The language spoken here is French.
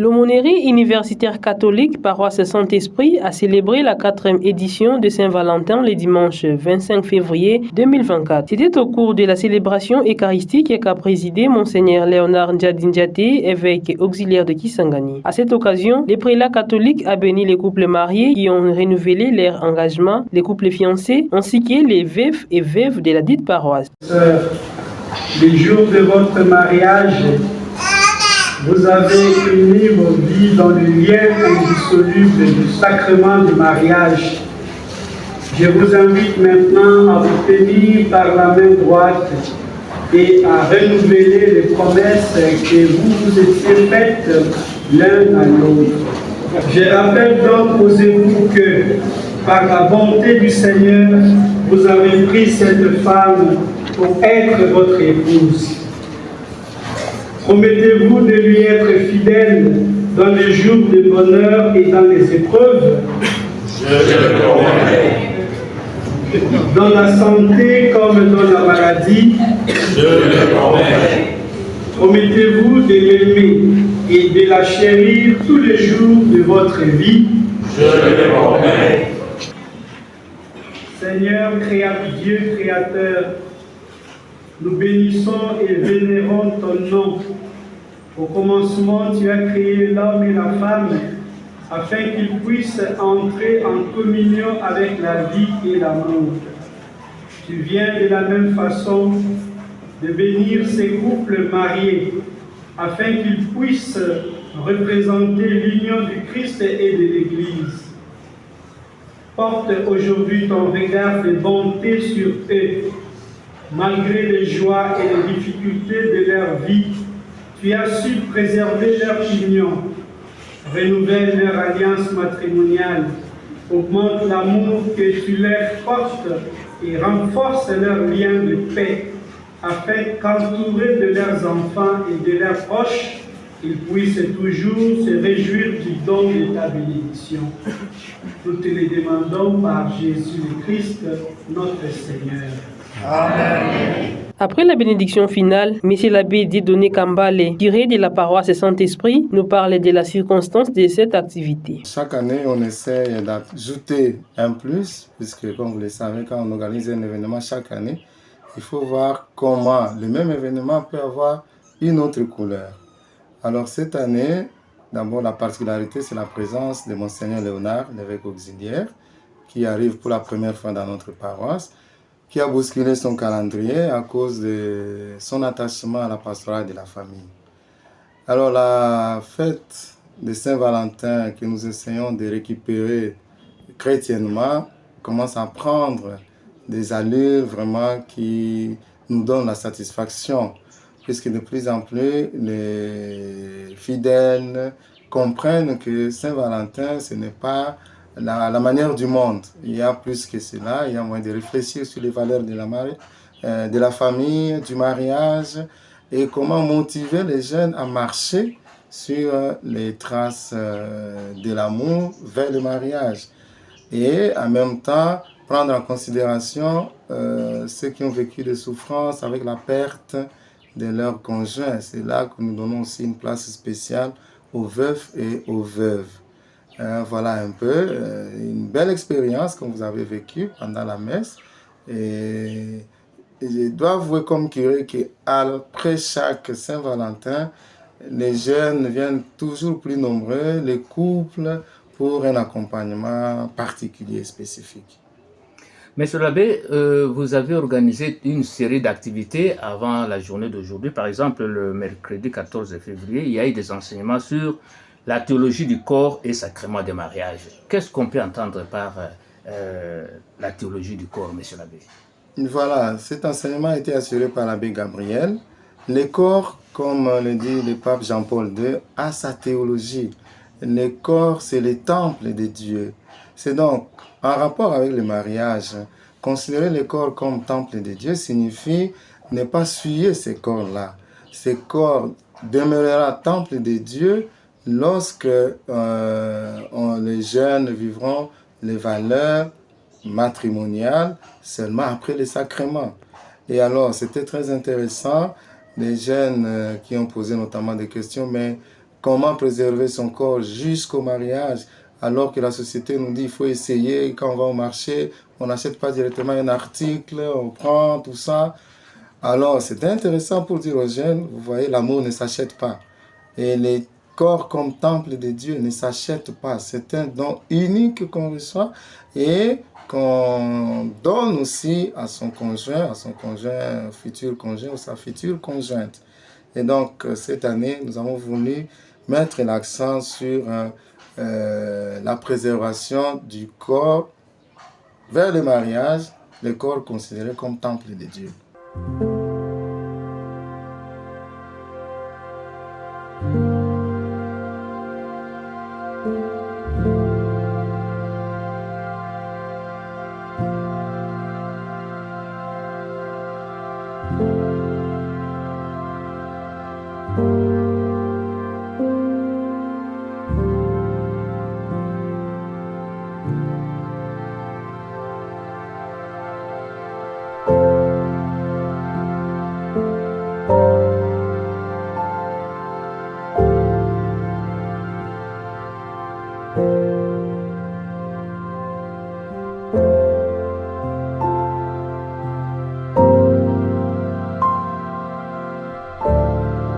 L'aumônerie universitaire catholique Paroisse Saint-Esprit a célébré la 4e édition de Saint-Valentin le dimanche 25 février 2024. C'était au cours de la célébration eucharistique qu'a présidé Monseigneur Léonard Ndiadindiaté, évêque auxiliaire de Kisangani. À cette occasion, le prélat catholique a béni les couples mariés qui ont renouvelé leur engagement, les couples fiancés, ainsi que les veufs et veuves de la dite paroisse. Les jours de votre mariage, vous avez uni vos vies dans le lien indissoluble du sacrement du mariage. Je vous invite maintenant à vous tenir par la main droite et à renouveler les promesses que vous vous étiez faites l'un à l'autre. Je rappelle donc aux époux que, par la bonté du Seigneur, vous avez pris cette femme pour être votre épouse. Promettez-vous de lui être fidèle dans les jours de bonheur et dans les épreuves? Je le promets. Dans la santé comme dans la maladie? Je le promets. Promettez-vous de l'aimer et de la chérir tous les jours de votre vie? Je le promets. Seigneur, Dieu créateur, nous bénissons et vénérons ton nom. Au commencement, tu as créé l'homme et la femme afin qu'ils puissent entrer en communion avec la vie et l'amour. Tu viens de la même façon de bénir ces couples mariés afin qu'ils puissent représenter l'union du Christ et de l'Église. Porte aujourd'hui ton regard de bonté sur eux. Malgré les joies et les difficultés de leur vie, tu as su préserver leur union, renouvelle leur alliance matrimoniale, augmente l'amour que tu leur portes et renforce leur lien de paix, afin qu'entourés de leurs enfants et de leurs proches, ils puissent toujours se réjouir du don de ta bénédiction. Nous te les demandons par Jésus le Christ, notre Seigneur. Amen. Après la bénédiction finale, M. l'abbé Dieudonné Kambale, curé de la paroisse Saint-Esprit, nous parle de la circonstance de cette activité. Chaque année, on essaie d'ajouter un plus, puisque comme vous le savez, quand on organise un événement chaque année, il faut voir comment le même événement peut avoir une autre couleur. Alors cette année, d'abord la particularité, c'est la présence de Monseigneur Léonard, l'évêque auxiliaire, qui arrive pour la première fois dans notre paroisse, qui a bousculé son calendrier à cause de son attachement à la pastorale de la famille. Alors la fête de Saint-Valentin que nous essayons de récupérer chrétiennement commence à prendre des allures vraiment qui nous donnent la satisfaction, puisque de plus en plus les fidèles comprennent que Saint-Valentin, ce n'est pas la manière du monde. Il y a plus que cela, il y a moyen de réfléchir sur les valeurs de la famille, du mariage, et comment motiver les jeunes à marcher sur les traces de l'amour vers le mariage. Et en même temps, prendre en considération ceux qui ont vécu des souffrances avec la perte de leur conjoint. C'est là que nous donnons aussi une place spéciale aux veufs et aux veuves. Voilà un peu une belle expérience que vous avez vécue pendant la messe. Et je dois avouer comme curé qu'après chaque Saint-Valentin, les jeunes viennent toujours plus nombreux, les couples, pour un accompagnement particulier, spécifique. Monsieur l'abbé, vous avez organisé une série d'activités avant la journée d'aujourd'hui. Par exemple, le mercredi 14 février, il y a eu des enseignements sur la théologie du corps et sacrement des mariages. Qu'est-ce qu'on peut entendre par la théologie du corps, monsieur l'abbé? Voilà, cet enseignement a été assuré par l'abbé Gabriel. Le corps, comme le dit le pape Jean-Paul II, a sa théologie. Le corps, c'est le temple de Dieu. C'est donc en rapport avec le mariage. Considérer le corps comme temple de Dieu signifie ne pas souiller ces corps-là. Ces corps demeurera temple de Dieu lorsque les jeunes vivront les valeurs matrimoniales seulement après les sacrements. Et alors, c'était très intéressant, les jeunes qui ont posé notamment des questions, mais comment préserver son corps jusqu'au mariage, alors que la société nous dit qu'il faut essayer, quand on va au marché, on n'achète pas directement un article, on prend tout ça. Alors, c'est intéressant pour dire aux jeunes, vous voyez, l'amour ne s'achète pas. Et les corps comme temple de Dieu ne s'achètent pas. C'est un don unique qu'on reçoit et qu'on donne aussi à son conjoint, futur conjoint ou sa future conjointe. Et donc, cette année, nous avons voulu mettre l'accent sur la préservation du corps vers le mariage, le corps considéré comme temple de Dieu.